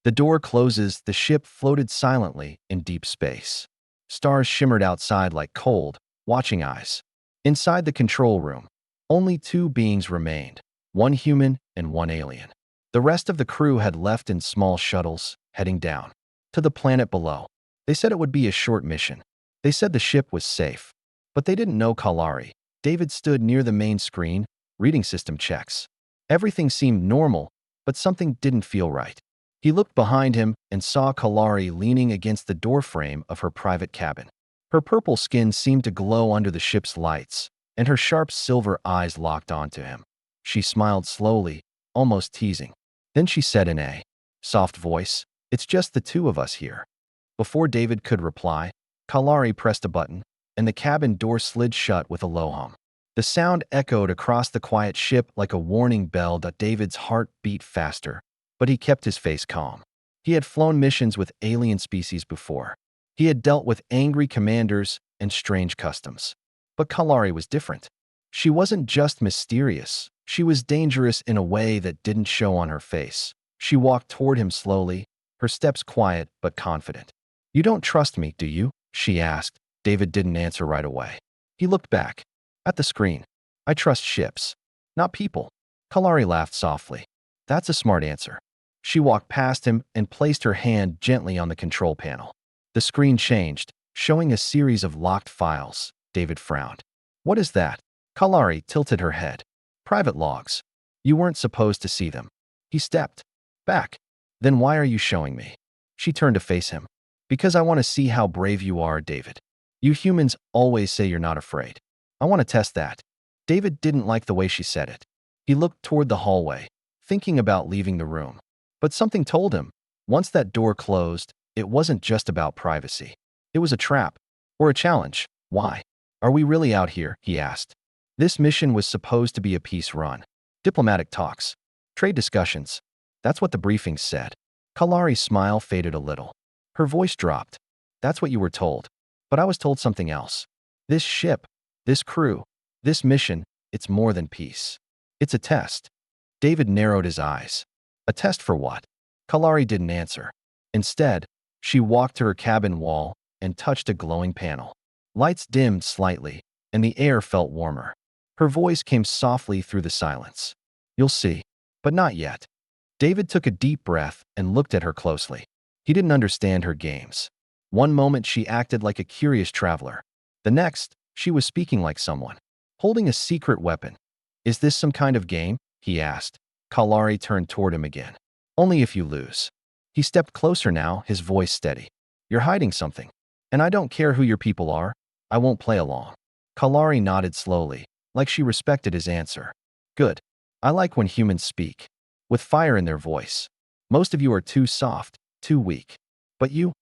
The door closes, the ship floated silently in deep space. Stars shimmered outside like cold, watching eyes. Inside the control room, only two beings remained, one human and one alien. The rest of the crew had left in small shuttles, heading down to the planet below. They said it would be a short mission. They said the ship was safe. But they didn't know Kalari. David stood near the main screen, reading system checks. Everything seemed normal, but something didn't feel right. He looked behind him and saw Kalari leaning against the doorframe of her private cabin. Her purple skin seemed to glow under the ship's lights, and her sharp silver eyes locked onto him. She smiled slowly, almost teasing. Then she said in a soft voice, "It's just the two of us here." Before David could reply, Kalari pressed a button, and the cabin door slid shut with a low hum. The sound echoed across the quiet ship like a warning bell. David's heart beat faster, but he kept his face calm. He had flown missions with alien species before. He had dealt with angry commanders and strange customs. But Kalari was different. She wasn't just mysterious. She was dangerous in a way that didn't show on her face. She walked toward him slowly, her steps quiet but confident. "You don't trust me, do you?" she asked. David didn't answer right away. He looked back at the screen. "I trust ships, not people." Kalari laughed softly. "That's a smart answer." She walked past him and placed her hand gently on the control panel. The screen changed, showing a series of locked files. David frowned. "What is that?" Kalari tilted her head. "Private logs. You weren't supposed to see them." He stepped back. "Then why are you showing me?" She turned to face him. "Because I want to see how brave you are, David. You humans always say you're not afraid. I want to test that." David didn't like the way she said it. He looked toward the hallway, thinking about leaving the room. But something told him, once that door closed, it wasn't just about privacy. It was a trap, or a challenge. "Why are we really out here?" he asked. This mission was supposed to be a peace run. Diplomatic talks. Trade discussions. That's what the briefing said. Kalari's smile faded a little. Her voice dropped. "That's what you were told. But I was told something else. This ship, this crew, this mission, it's more than peace. It's a test." David narrowed his eyes. "A test for what?" Kalari didn't answer. Instead, she walked to her cabin wall and touched a glowing panel. Lights dimmed slightly, and the air felt warmer. Her voice came softly through the silence. "You'll see, but not yet." David took a deep breath and looked at her closely. He didn't understand her games. One moment she acted like a curious traveler. The next, she was speaking like someone, holding a secret weapon. "Is this some kind of game?" he asked. Kalari turned toward him again. "Only if you lose." He stepped closer now, his voice steady. "You're hiding something. And I don't care who your people are. I won't play along." Kalari nodded slowly, like she respected his answer. "Good. I like when humans speak, with fire in their voice. Most of you are too soft, too weak. But you?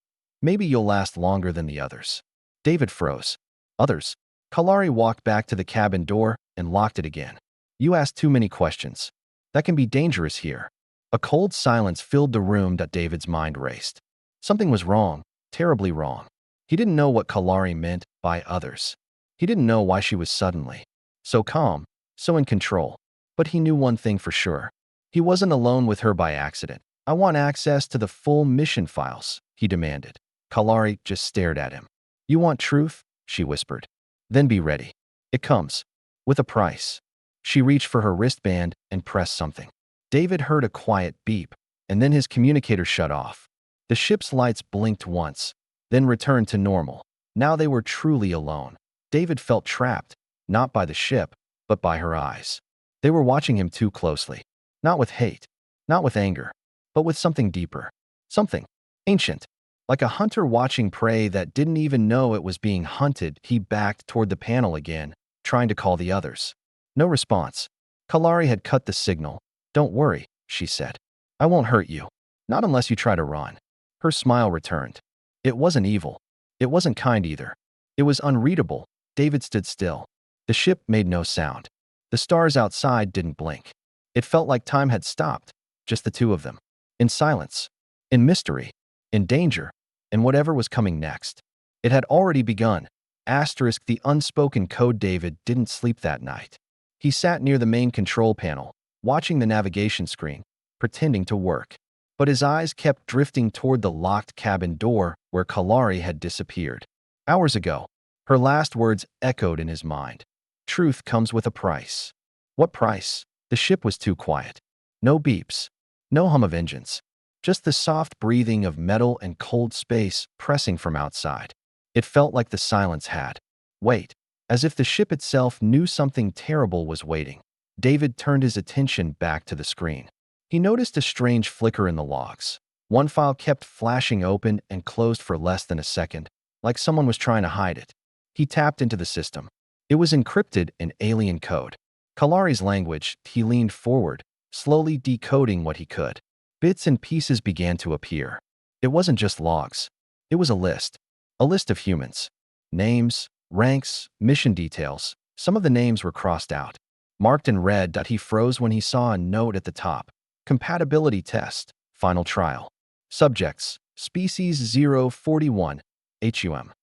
Maybe you'll last longer than the others." David froze. "Others?" Kalari walked back to the cabin door and locked it again. "You ask too many questions. That can be dangerous here." A cold silence filled the room. David's mind raced. Something was wrong, terribly wrong. He didn't know what Kalari meant by others. He didn't know why she was suddenly so calm, so in control. But he knew one thing for sure. He wasn't alone with her by accident. "I want access to the full mission files," he demanded. Kalari just stared at him. "You want truth?" she whispered. "Then be ready. It comes with a price." She reached for her wristband and pressed something. David heard a quiet beep, and then his communicator shut off. The ship's lights blinked once, then returned to normal. Now they were truly alone. David felt trapped, not by the ship, but by her eyes. They were watching him too closely. Not with hate, not with anger, but with something deeper. Something ancient. Like a hunter watching prey that didn't even know it was being hunted. He backed toward the panel again, trying to call the others. No response. Kalari had cut the signal. "Don't worry," she said. "I won't hurt you. Not unless you try to run." Her smile returned. It wasn't evil. It wasn't kind either. It was unreadable. David stood still. The ship made no sound. The stars outside didn't blink. It felt like time had stopped, just the two of them. In silence, in mystery, in danger, and whatever was coming next. It had already begun. Asterisk the unspoken code. David didn't sleep that night. He sat near the main control panel, watching the navigation screen, pretending to work. but his eyes kept drifting toward the locked cabin door where Kalari had disappeared. Hours ago, her last words echoed in his mind. Truth comes with a price. What price? The ship was too quiet. No beeps, no hum of engines, just the soft breathing of metal and cold space pressing from outside. It felt like the silence had wait, as if the ship itself knew something terrible was waiting. David turned his attention back to the screen. He noticed a strange flicker in the logs. One file kept flashing open and closed for less than a second, like someone was trying to hide it. He tapped into the system. It was encrypted in alien code. Kalari's language. He leaned forward, slowly decoding what he could. Bits and pieces began to appear. It wasn't just logs. It was a list of humans. Names, ranks, mission details. Some of the names were crossed out, marked in red. He froze when he saw a note at the top. Compatibility test, final trial. Subjects, species 041, HUM.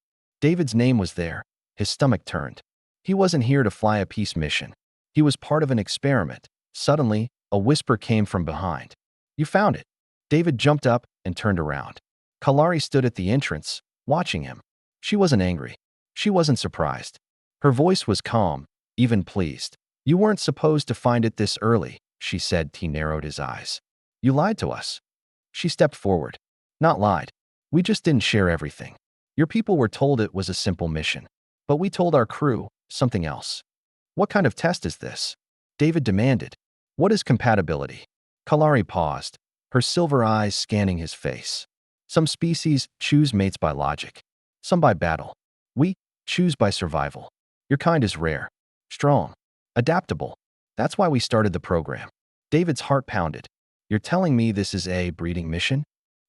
David's name was there. His stomach turned. He wasn't here to fly a peace mission. He was part of an experiment. Suddenly, a whisper came from behind. You found it. David jumped up and turned around. Kalari stood at the entrance, watching him. She wasn't angry. She wasn't surprised. Her voice was calm, even pleased. You weren't supposed to find it this early, she said. He narrowed his eyes. You lied to us. She stepped forward. Not lied. We just didn't share everything. Your people were told it was a simple mission. But we told our crew something else. What kind of test is this? David demanded. What is compatibility? Kalari paused, her silver eyes scanning his face. Some species choose mates by logic. Some by battle. We choose by survival. Your kind is rare, strong, adaptable. That's why we started the program. David's heart pounded. You're telling me this is a breeding mission?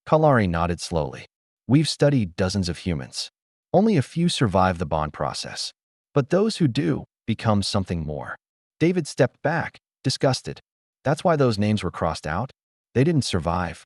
Kalari nodded slowly. We've studied dozens of humans. Only a few survive the bond process. But those who do become something more. David stepped back, disgusted. That's why those names were crossed out? They didn't survive.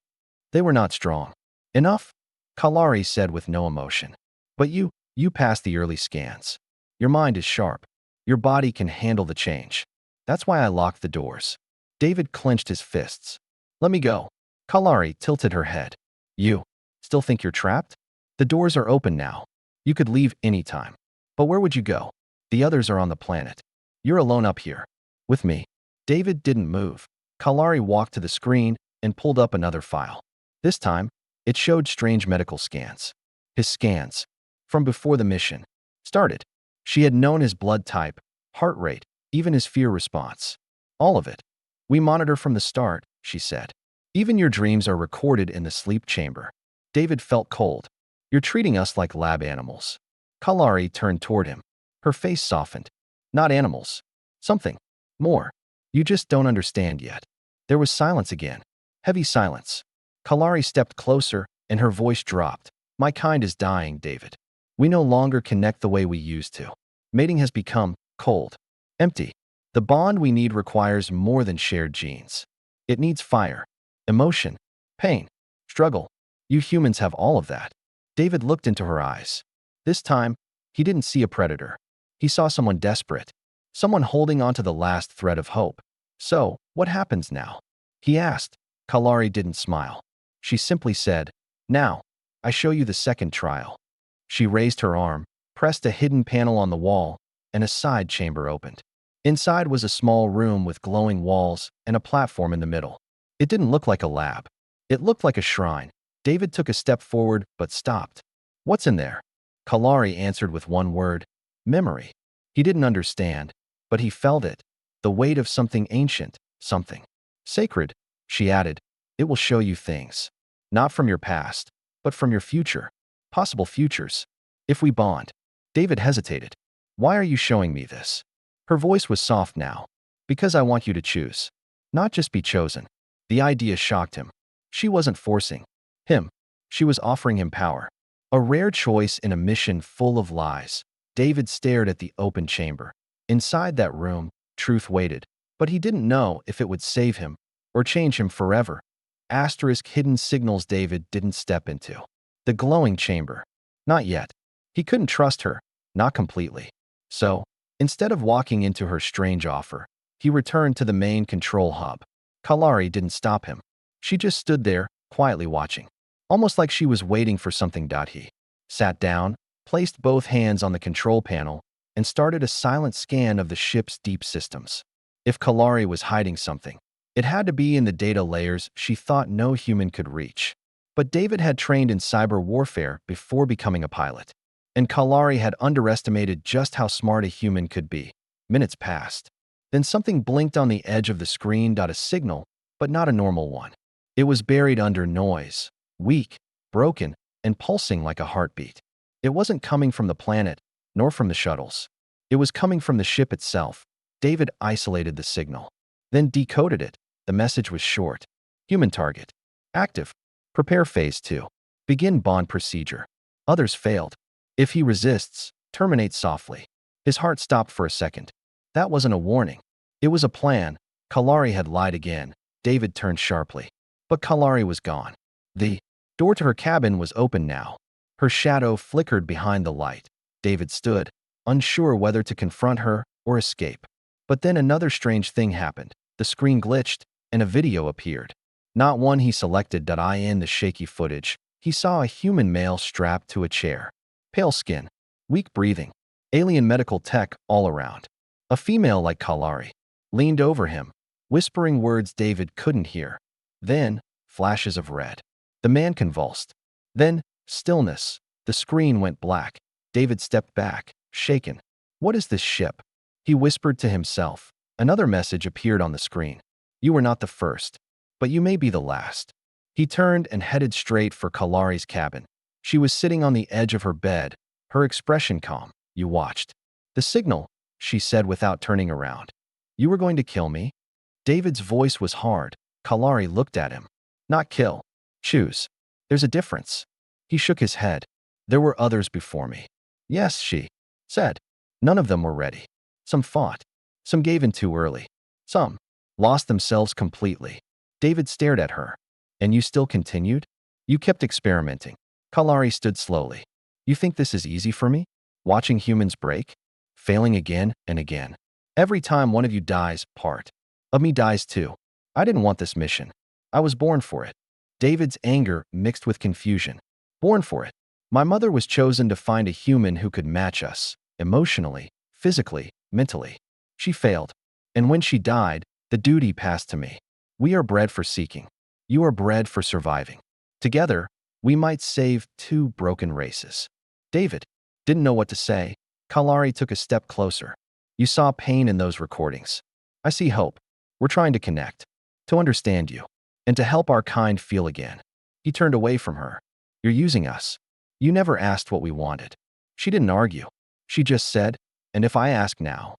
They were not strong enough, Kalari said with no emotion. But you passed the early scans. Your mind is sharp. Your body can handle the change. That's why I locked the doors. David clenched his fists. Let me go. Kalari tilted her head. You still think you're trapped? The doors are open now. You could leave anytime. But where would you go? The others are on the planet. You're alone up here. With me. David didn't move. Kalari walked to the screen and pulled up another file. This time, it showed strange medical scans. His scans, from before the mission started. She had known his blood type, heart rate, even his fear response. All of it. We monitor from the start, she said. Even your dreams are recorded in the sleep chamber. David felt cold. You're treating us like lab animals. Kalari turned toward him. Her face softened. Not animals. Something more. You just don't understand yet. There was silence again. Heavy silence. Kalari stepped closer, and her voice dropped. My kind is dying, David. We no longer connect the way we used to. Mating has become cold, empty. The bond we need requires more than shared genes. It needs fire, emotion, pain, struggle. You humans have all of that. David looked into her eyes. This time, he didn't see a predator. He saw someone desperate, someone holding on to the last thread of hope. So, what happens now? He asked. Kalari didn't smile. She simply said, Now, I show you the second trial. She raised her arm, pressed a hidden panel on the wall, and a side chamber opened. Inside was a small room with glowing walls and a platform in the middle. It didn't look like a lab. It looked like a shrine. David took a step forward but stopped. What's in there? Kalari answered with one word, memory. He didn't understand, but he felt it, the weight of something ancient, something sacred. She added, it will show you things, not from your past, but from your future, possible futures. If we bond. David hesitated. Why are you showing me this? Her voice was soft now. Because I want you to choose. Not just be chosen. The idea shocked him. She wasn't forcing him. She was offering him power. A rare choice in a mission full of lies. David stared at the open chamber. Inside that room, truth waited. But he didn't know if it would save him or change him forever. Asterisk hidden signals David didn't step into. The glowing chamber. Not yet. He couldn't trust her. Not completely. So, instead of walking into her strange offer, he returned to the main control hub. Kalari didn't stop him. She just stood there, quietly watching, almost like she was waiting for something. He sat down, placed both hands on the control panel, and started a silent scan of the ship's deep systems. If Kalari was hiding something, it had to be in the data layers she thought no human could reach. But David had trained in cyber warfare before becoming a pilot, and Kalari had underestimated just how smart a human could be. Minutes passed. Then something blinked on the edge of the screen. A signal, but not a normal one. It was buried under noise, weak, broken, and pulsing like a heartbeat. It wasn't coming from the planet, nor from the shuttles. It was coming from the ship itself. David isolated the signal, then decoded it. The message was short. Human target. Active. Prepare phase 2. Begin bond procedure. Others failed. If he resists, terminate softly. His heart stopped for a second. That wasn't a warning. It was a plan. Kalari had lied again. David turned sharply. But Kalari was gone. The door to her cabin was open now. Her shadow flickered behind the light. David stood, unsure whether to confront her or escape. But then another strange thing happened. The screen glitched, and a video appeared. Not one he selected. In the shaky footage, he saw a human male strapped to a chair. Pale skin, weak breathing, alien medical tech all around. A female like Kalari leaned over him, whispering words David couldn't hear. Then, flashes of red. The man convulsed. Then, stillness. The screen went black. David stepped back, shaken. What is this ship? He whispered to himself. Another message appeared on the screen. You were not the first, but you may be the last. He turned and headed straight for Kalari's cabin. She was sitting on the edge of her bed, her expression calm. You watched. The signal, she said without turning around. You were going to kill me? David's voice was hard. Kalari looked at him. Not kill. Choose. There's a difference. He shook his head. There were others before me. Yes, she said. None of them were ready. Some fought. Some gave in too early. Some lost themselves completely. David stared at her. And you still continued? You kept experimenting. Kalari stood slowly. You think this is easy for me? Watching humans break? Failing again and again. Every time one of you dies, part of me dies too. I didn't want this mission. I was born for it. David's anger mixed with confusion. Born for it. My mother was chosen to find a human who could match us, emotionally, physically, mentally. She failed. And when she died, the duty passed to me. We are bred for seeking. You are bred for surviving. Together, we might save two broken races. David didn't know what to say. Kalari took a step closer. You saw pain in those recordings. I see hope. We're trying to connect, to understand you, and to help our kind feel again. He turned away from her. You're using us. You never asked what we wanted. She didn't argue. She just said, and if I ask now?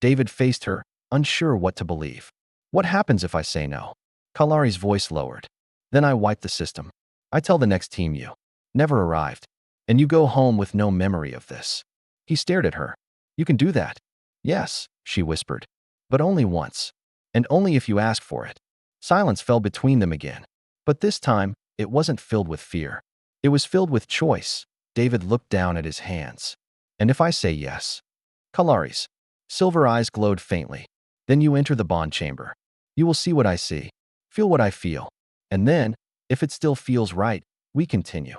David faced her, unsure what to believe. What happens if I say no? Kalari's voice lowered. Then I wipe the system. I tell the next team you never arrived, and you go home with no memory of this. He stared at her. You can do that. Yes, she whispered. But only once. And only if you ask for it. Silence fell between them again. But this time, it wasn't filled with fear. It was filled with choice. David looked down at his hands. And if I say yes? Kalari's silver eyes glowed faintly. Then you enter the bond chamber. You will see what I see. Feel what I feel. And then, if it still feels right, we continue.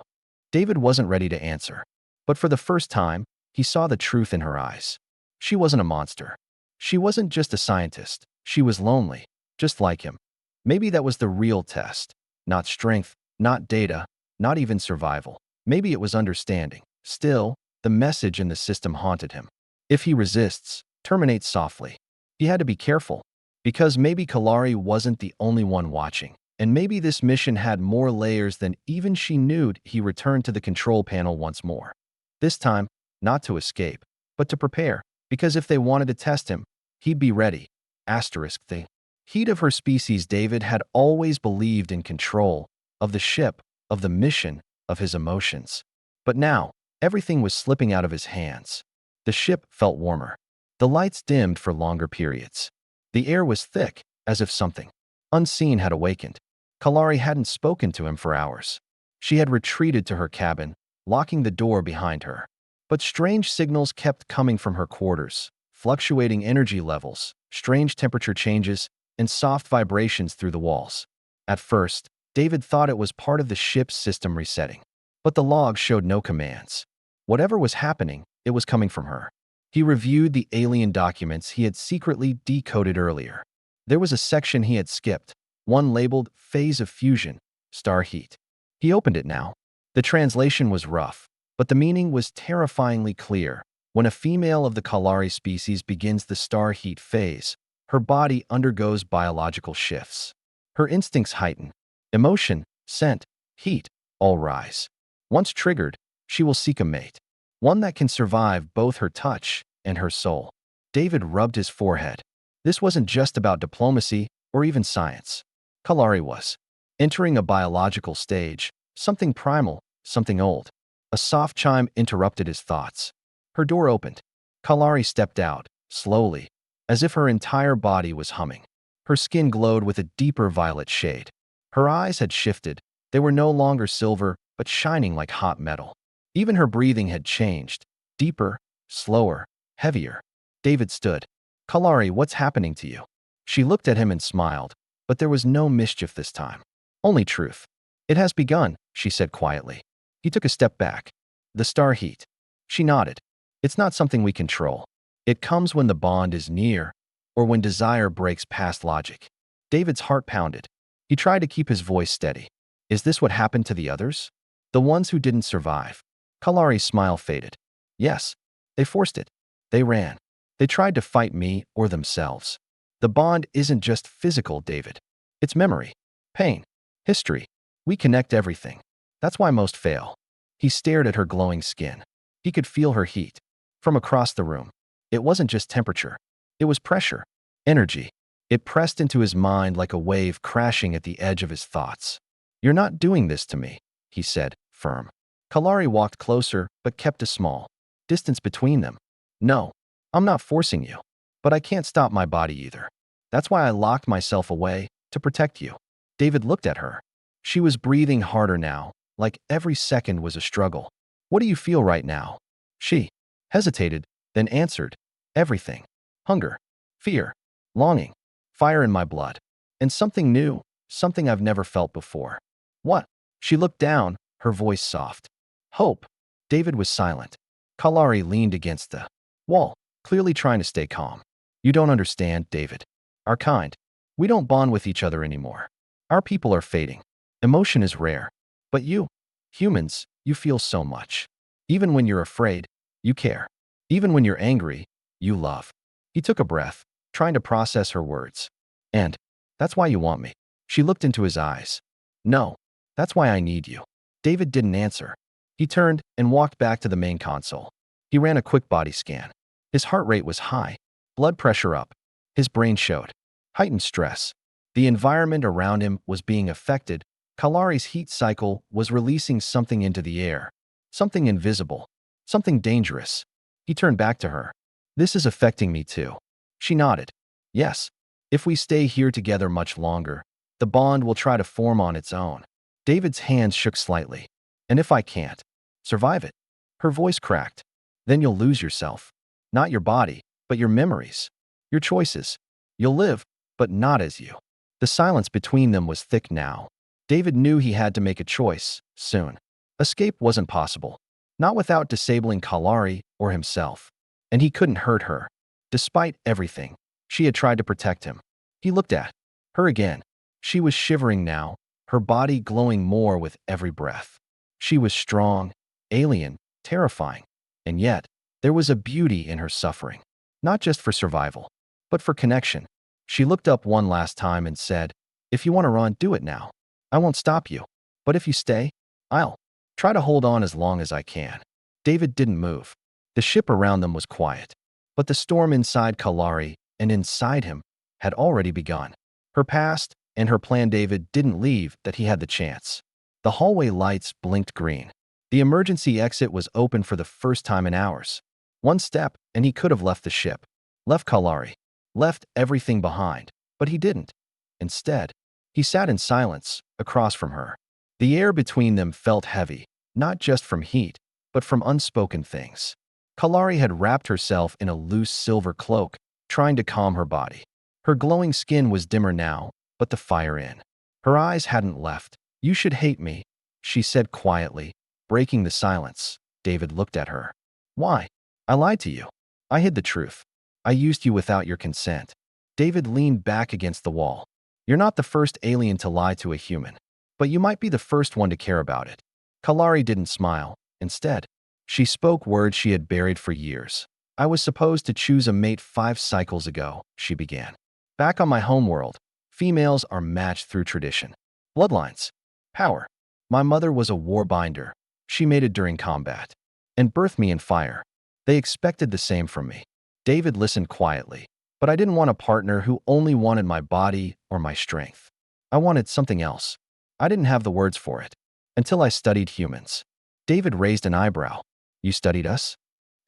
David wasn't ready to answer. But for the first time, he saw the truth in her eyes. She wasn't a monster. She wasn't just a scientist. She was lonely, just like him. Maybe that was the real test. Not strength, not data, not even survival. Maybe it was understanding. Still, the message in the system haunted him. If he resists, terminate softly. He had to be careful, because maybe Kalari wasn't the only one watching. And maybe this mission had more layers than even she knew. He returned to the control panel once more. This time, not to escape, but to prepare, because if they wanted to test him, he'd be ready. The heat of her species. David had always believed in control, of the ship, of the mission, of his emotions. But now, everything was slipping out of his hands. The ship felt warmer. The lights dimmed for longer periods. The air was thick, as if something unseen had awakened. Kalari hadn't spoken to him for hours. She had retreated to her cabin, locking the door behind her. But strange signals kept coming from her quarters, fluctuating energy levels, strange temperature changes, and soft vibrations through the walls. At first, David thought it was part of the ship's system resetting. But the log showed no commands. Whatever was happening, it was coming from her. He reviewed the alien documents he had secretly decoded earlier. There was a section he had skipped, one labeled Phase of Fusion, Star Heat. He opened it now. The translation was rough, but the meaning was terrifyingly clear. When a female of the Kalari species begins the star heat phase, her body undergoes biological shifts. Her instincts heighten. Emotion, scent, heat, all rise. Once triggered, she will seek a mate, one that can survive both her touch and her soul. David rubbed his forehead. This wasn't just about diplomacy or even science. Kalari was entering a biological stage, something primal, something old. A soft chime interrupted his thoughts. Her door opened. Kalari stepped out, slowly, as if her entire body was humming. Her skin glowed with a deeper violet shade. Her eyes had shifted. They were no longer silver, but shining like hot metal. Even her breathing had changed. Deeper, slower, heavier. David stood. Kalari, what's happening to you? She looked at him and smiled, but there was no mischief this time. Only truth. It has begun, she said quietly. He took a step back. The star heat. She nodded. It's not something we control. It comes when the bond is near, or when desire breaks past logic. David's heart pounded. He tried to keep his voice steady. Is this what happened to the others? The ones who didn't survive? Kalari's smile faded. Yes, they forced it. They ran. They tried to fight me or themselves. The bond isn't just physical, David. It's memory, pain, history. We connect everything. That's why most fail. He stared at her glowing skin. He could feel her heat. From across the room. It wasn't just temperature. It was pressure, energy. It pressed into his mind like a wave crashing at the edge of his thoughts. You're not doing this to me, he said, firm. Kalari walked closer, but kept a small distance between them. No, I'm not forcing you. But I can't stop my body either. That's why I locked myself away, to protect you. David looked at her. She was breathing harder now, like every second was a struggle. What do you feel right now? She hesitated, then answered. Everything. Hunger, fear, longing, fire in my blood. And something new, something I've never felt before. What? She looked down, her voice soft. Hope. David was silent. Kalari leaned against the wall, clearly trying to stay calm. You don't understand, David. Our kind. We don't bond with each other anymore. Our people are fading. Emotion is rare. But you, humans, you feel so much. Even when you're afraid, you care. Even when you're angry, you love. He took a breath, trying to process her words. And that's why you want me. She looked into his eyes. No, that's why I need you. David didn't answer. He turned and walked back to the main console. He ran a quick body scan. His heart rate was high, blood pressure up. His brain showed heightened stress. The environment around him was being affected. Kalari's heat cycle was releasing something into the air. Something invisible. Something dangerous. He turned back to her. This is affecting me too. She nodded. Yes. If we stay here together much longer, the bond will try to form on its own. David's hands shook slightly. And if I can't survive it? Her voice cracked. Then you'll lose yourself. Not your body, but your memories. Your choices. You'll live, but not as you. The silence between them was thick now. David knew he had to make a choice, soon. Escape wasn't possible. Not without disabling Kalari or himself. And he couldn't hurt her. Despite everything, she had tried to protect him. He looked at her again. She was shivering now, her body glowing more with every breath. She was strong, alien, terrifying. And yet, there was a beauty in her suffering. Not just for survival, but for connection. She looked up one last time and said, if you want to run, do it now. I won't stop you. But if you stay, I'll try to hold on as long as I can. David didn't move. The ship around them was quiet. But the storm inside Kalari and inside him had already begun. Her past and her plan. David didn't leave that he had the chance. The hallway lights blinked green. The emergency exit was open for the first time in hours. One step, and he could have left the ship. Left Kalari. Left everything behind. But he didn't. Instead, he sat in silence, across from her. The air between them felt heavy, not just from heat, but from unspoken things. Kalari had wrapped herself in a loose silver cloak, trying to calm her body. Her glowing skin was dimmer now, but the fire in Her eyes hadn't left. "You should hate me," she said quietly, breaking the silence. David looked at her. "Why?" "I lied to you. I hid the truth. I used you without your consent." David leaned back against the wall. "You're not the first alien to lie to a human, but you might be the first one to care about it." Kalari didn't smile. Instead, she spoke words she had buried for years. "I was supposed to choose a mate 5 cycles ago," she began. "Back on my homeworld, females are matched through tradition, bloodlines, power. My mother was a warbinder. She mated during combat and birthed me in fire. They expected the same from me." David listened quietly. "But I didn't want a partner who only wanted my body or my strength. I wanted something else. I didn't have the words for it until I studied humans." David raised an eyebrow. "You studied us?"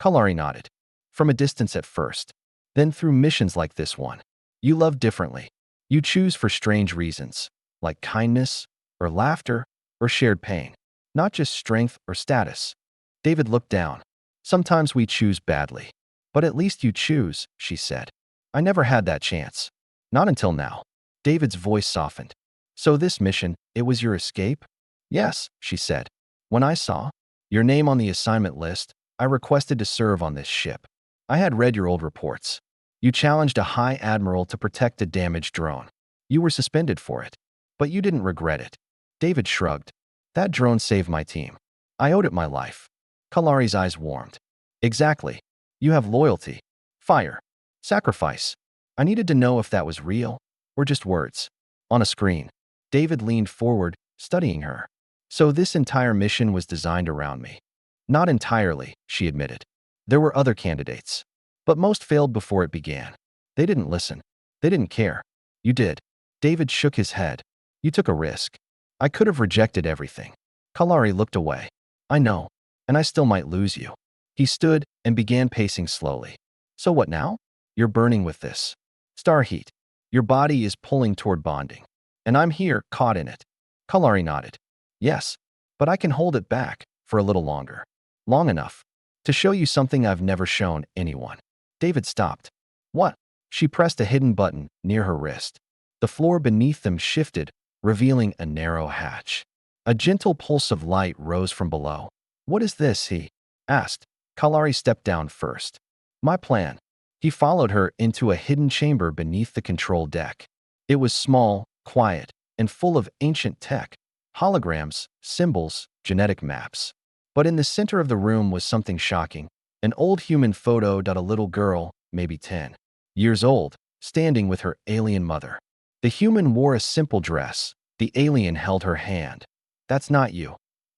Kalari nodded. "From a distance at first, then through missions like this one. You love differently. You choose for strange reasons, like kindness or laughter or shared pain, not just strength or status." David looked down. "Sometimes we choose badly. But at least you choose," she said. "I never had that chance. Not until now." David's voice softened. "So this mission, it was your escape?" "Yes," she said. "When I saw your name on the assignment list, I requested to serve on this ship. I had read your old reports. You challenged a high admiral to protect a damaged drone. You were suspended for it, but you didn't regret it." David shrugged. "That drone saved my team. I owed it my life." Kalari's eyes warmed. "Exactly. You have loyalty, fire, sacrifice. I needed to know if that was real or just words on a screen." David leaned forward, studying her. "So this entire mission was designed around me." "Not entirely," she admitted. "There were other candidates, but most failed before it began. They didn't listen. They didn't care. You did." David shook his head. "You took a risk. I could have rejected everything." Kalari looked away. "I know, and I still might lose you." He stood and began pacing slowly. "So what now? You're burning with this star heat. Your body is pulling toward bonding. And I'm here, caught in it." Kalari nodded. "Yes, but I can hold it back for a little longer. Long enough to show you something I've never shown anyone." David stopped. "What?" She pressed a hidden button near her wrist. The floor beneath them shifted, revealing a narrow hatch. A gentle pulse of light rose from below. "What is this?" he asked. Kalari stepped down first. "My plan." He followed her into a hidden chamber beneath the control deck. It was small, quiet, and full of ancient tech, holograms, symbols, genetic maps. But in the center of the room was something shocking. An old human photo of a little girl, maybe 10 years old, standing with her alien mother. The human wore a simple dress. The alien held her hand. "That's not you,"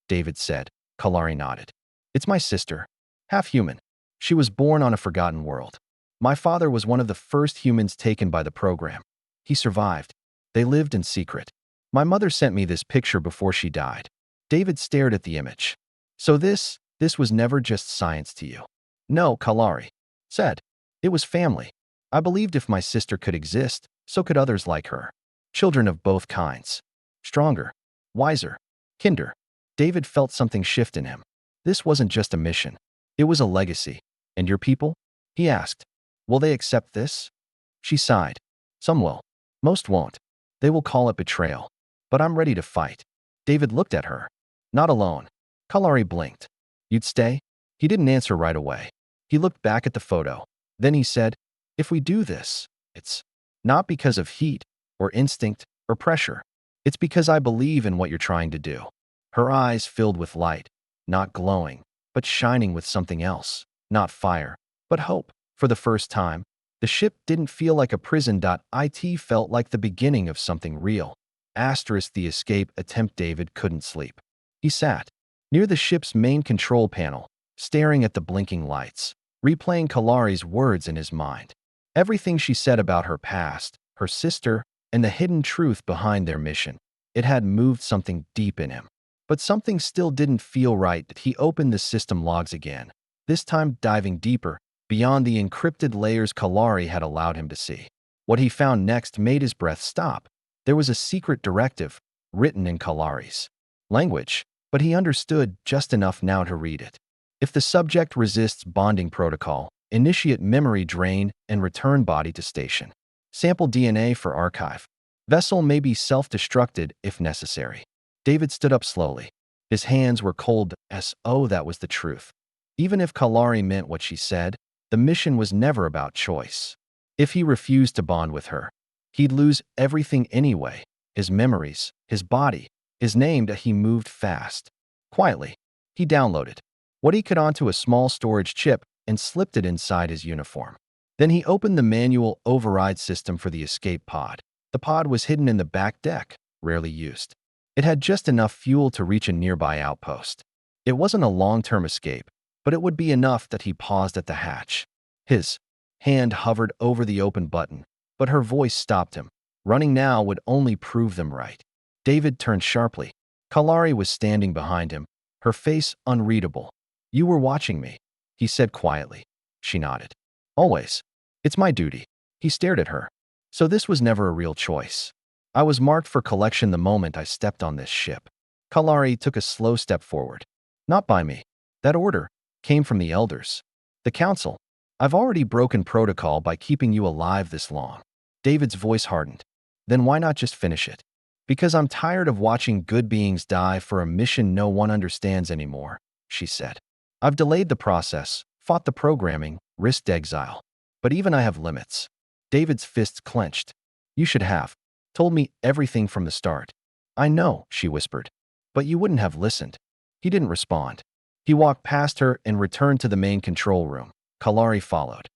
David said. Kalari nodded. "It's my sister. Half human. She was born on a forgotten world. My father was one of the first humans taken by the program. He survived. They lived in secret. My mother sent me this picture before she died." David stared at the image. "So this was never just science to you?" "No," Kalari said. "It was family. I believed if my sister could exist, so could others like her. Children of both kinds. Stronger, wiser, kinder." David felt something shift in him. This wasn't just a mission. It was a legacy. "And your people?" he asked. "Will they accept this?" She sighed. "Some will. Most won't. They will call it betrayal. But I'm ready to fight." David looked at her. "Not alone." Kalari blinked. "You'd stay?" He didn't answer right away. He looked back at the photo. Then he said, "If we do this, it's not because of heat or instinct or pressure. It's because I believe in what you're trying to do." Her eyes filled with light, not glowing, but shining with something else. Not fire, but hope. For the first time, the ship didn't feel like a prison. It felt like the beginning of something real. The escape attempt. David couldn't sleep. He sat near the ship's main control panel, staring at the blinking lights, replaying Kalari's words in his mind. Everything she said about her past, her sister, and the hidden truth behind their mission. It had moved something deep in him. But something still didn't feel right. He opened the system logs again, this time diving deeper, beyond the encrypted layers Kalari had allowed him to see. What he found next made his breath stop. There was a secret directive, written in Kalari's language, but he understood just enough now to read it. If the subject resists bonding protocol, initiate memory drain and return body to station. Sample DNA for archive. Vessel may be self-destructed if necessary. David stood up slowly. His hands were cold as oh, that was the truth. Even if Kalari meant what she said, the mission was never about choice. If he refused to bond with her, he'd lose everything anyway. His memories, his body, his name. That he moved fast. Quietly, he downloaded what he could onto a small storage chip and slipped it inside his uniform. Then he opened the manual override system for the escape pod. The pod was hidden in the back deck, rarely used. It had just enough fuel to reach a nearby outpost. It wasn't a long-term escape, but it would be enough. That he paused at the hatch. His hand hovered over the open button, but her voice stopped him. Running now would only prove them right. David turned sharply. Kalari was standing behind him, her face unreadable. "You were watching me," he said quietly. She nodded. "Always. It's my duty." He stared at her. "So this was never a real choice." "I was marked for collection the moment I stepped on this ship." Kalari took a slow step forward. "Not by me. That order came from the elders. The council. I've already broken protocol by keeping you alive this long." David's voice hardened. "Then why not just finish it?" "Because I'm tired of watching good beings die for a mission no one understands anymore," she said. "I've delayed the process, fought the programming, risked exile. But even I have limits." David's fists clenched. "You should have told me everything from the start." "I know," she whispered. "But you wouldn't have listened." He didn't respond. He walked past her and returned to the main control room. Kalari followed.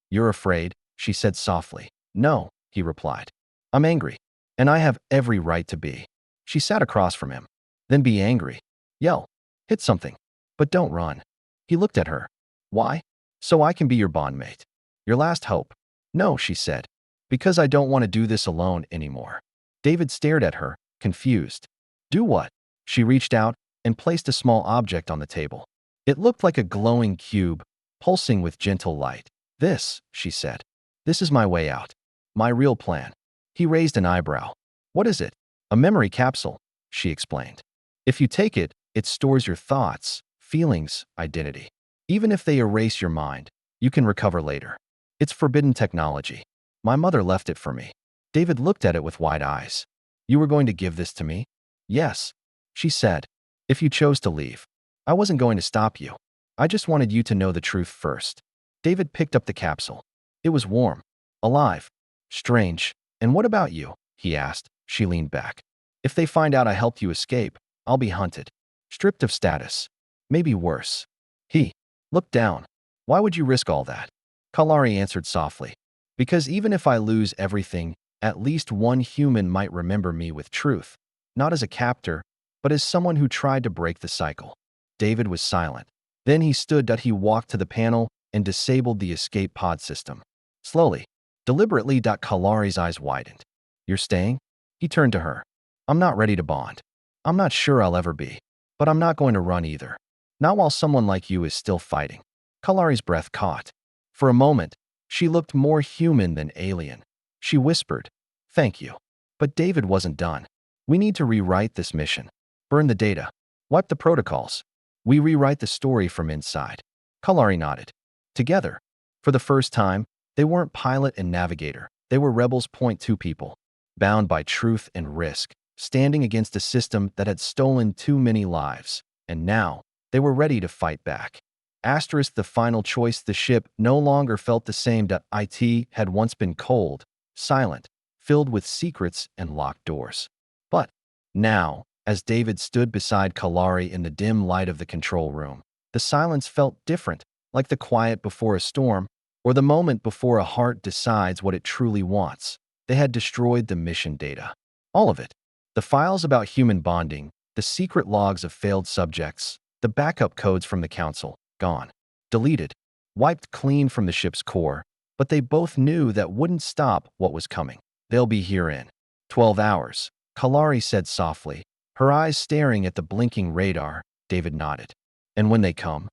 "You're afraid?" she said softly. "No," he replied. "I'm angry. And I have every right to be." She sat across from him. "Then be angry. Yell. Hit something. But don't run." He looked at her. "Why?" "So I can be your bondmate. Your last hope." "No," she said. "Because I don't want to do this alone anymore." David stared at her, confused. "Do what?" She reached out and placed a small object on the table. It looked like a glowing cube, pulsing with gentle light. "This," she said. "This is my way out. My real plan." He raised an eyebrow. "What is it?" "A memory capsule," she explained. "If you take it, it stores your thoughts, feelings, identity. Even if they erase your mind, you can recover later. It's forbidden technology. My mother left it for me." David looked at it with wide eyes. "You were going to give this to me?" "Yes," she said. "If you chose to leave. I wasn't going to stop you. I just wanted you to know the truth first." David picked up the capsule. It was warm, alive, strange. "And what about you?" he asked. She leaned back. "If they find out I helped you escape, I'll be hunted. Stripped of status. Maybe worse." He looked down. "Why would you risk all that?" Kalari answered softly. "Because even if I lose everything, at least one human might remember me with truth. Not as a captor, but as someone who tried to break the cycle." David was silent. Then he stood up. He walked to the panel and disabled the escape pod system. Slowly, deliberately. Kalari's eyes widened. "You're staying?" He turned to her. "I'm not ready to bond. I'm not sure I'll ever be. But I'm not going to run either. Not while someone like you is still fighting." Kalari's breath caught. For a moment, she looked more human than alien. She whispered, "Thank you." But David wasn't done. "We need to rewrite this mission. Burn the data. Wipe the protocols. We rewrite the story from inside." Kalari nodded. Together, for the first time, they weren't pilot and navigator. They were Rebels. Point two people, bound by truth and risk, standing against a system that had stolen too many lives. And now, they were ready to fight back. Asterisk the final choice. The ship no longer felt the same. It had once been cold, silent, filled with secrets and locked doors. But now, as David stood beside Kalari in the dim light of the control room, the silence felt different, like the quiet before a storm, or the moment before a heart decides what it truly wants. They had destroyed the mission data. All of it. The files about human bonding, the secret logs of failed subjects, the backup codes from the council. Gone. Deleted. Wiped clean from the ship's core. But they both knew that wouldn't stop what was coming. "They'll be here in 12 hours, Kalari said softly, her eyes staring at the blinking radar. David nodded. "And when they come,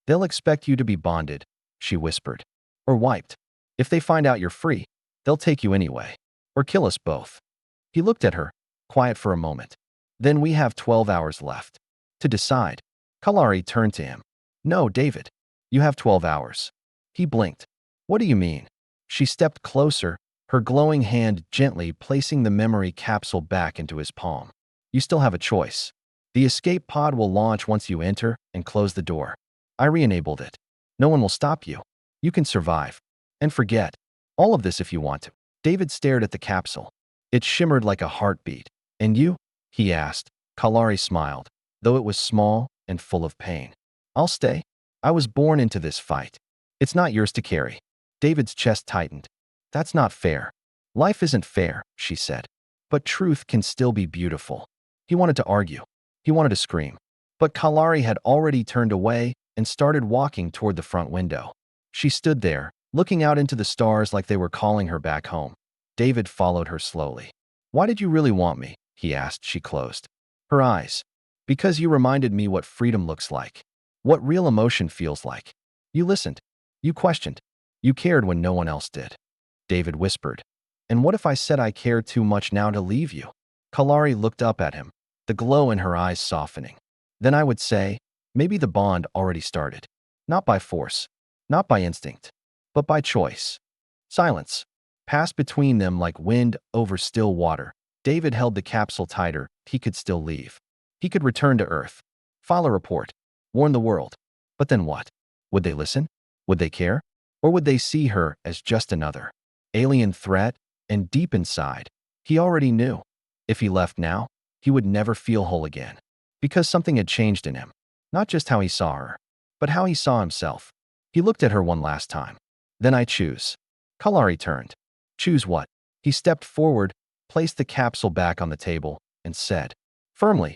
they'll expect you to be bonded," she whispered. "Or wiped. If they find out you're free, they'll take you anyway. Or kill us both." He looked at her, quiet for a moment. "Then we have 12 hours left to decide." Kalari turned to him. "No, David. You have 12 hours. He blinked. "What do you mean?" She stepped closer, her glowing hand gently placing the memory capsule back into his palm. You still have a choice. The escape pod will launch once you enter and close the door. I re-enabled it. No one will stop you. You can survive. And forget all of this if you want to. David stared at the capsule. It shimmered like a heartbeat. And you? He asked. Kalari smiled, though it was small and full of pain. I'll stay. I was born into this fight. It's not yours to carry. David's chest tightened. That's not fair. Life isn't fair, she said. But truth can still be beautiful. He wanted to argue. He wanted to scream. But Kalari had already turned away and started walking toward the front window. She stood there, looking out into the stars like they were calling her back home. David followed her slowly. Why did you really want me? He asked. She closed her eyes. Because you reminded me what freedom looks like. What real emotion feels like. You listened. You questioned. You cared when no one else did. David whispered. And what if I said I care too much now to leave you? Kalari looked up at him, the glow in her eyes softening. Then I would say, maybe the bond already started. Not by force, not by instinct, but by choice. Silence passed between them like wind over still water. David held the capsule tighter. He could still leave. He could return to Earth, file a report, warn the world. But then what? Would they listen? Would they care? Or would they see her as just another alien threat? And deep inside, he already knew. If he left now, he would never feel whole again. Because something had changed in him. Not just how he saw her, but how he saw himself. He looked at her one last time. Then I choose. Kalari turned. Choose what? He stepped forward, placed the capsule back on the table, and said, firmly,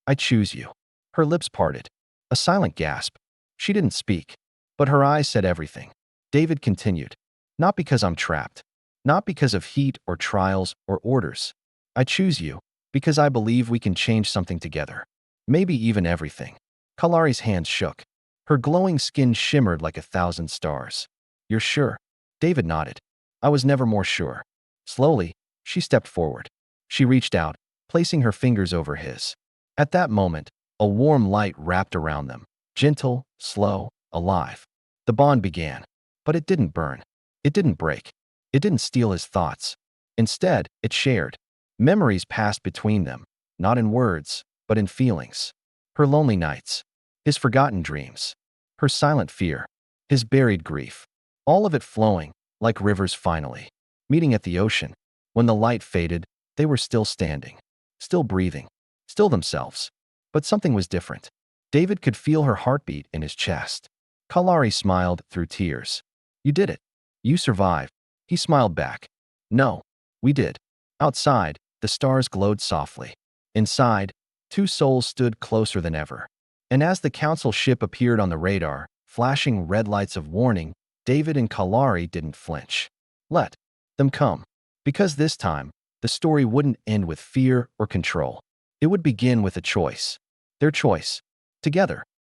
I choose you. Her lips parted. A silent gasp. She didn't speak, but her eyes said everything. David continued, not because I'm trapped. Not because of heat or trials or orders. I choose you because I believe we can change something together. Maybe even everything. Kalari's hands shook. Her glowing skin shimmered like 1,000 stars. You're sure? David nodded. I was never more sure. Slowly, she stepped forward. She reached out, placing her fingers over his. At that moment, a warm light wrapped around them. Gentle, slow, alive. The bond began. But it didn't burn. It didn't break. It didn't steal his thoughts. Instead, it shared. Memories passed between them, not in words, but in feelings. Her lonely nights, his forgotten dreams, her silent fear, his buried grief. All of it flowing, like rivers finally. Meeting at the ocean. When the light faded, they were still standing, still breathing, still themselves. But something was different. David could feel her heartbeat in his chest. Kalari smiled through tears. You did it. You survived. He smiled back. No, we did. Outside, the stars glowed softly. Inside, two souls stood closer than ever. And as the council ship appeared on the radar, flashing red lights of warning, David and Kalari didn't flinch. Let them come. Because this time, the story wouldn't end with fear or control. It would begin with a choice. Their choice. Together.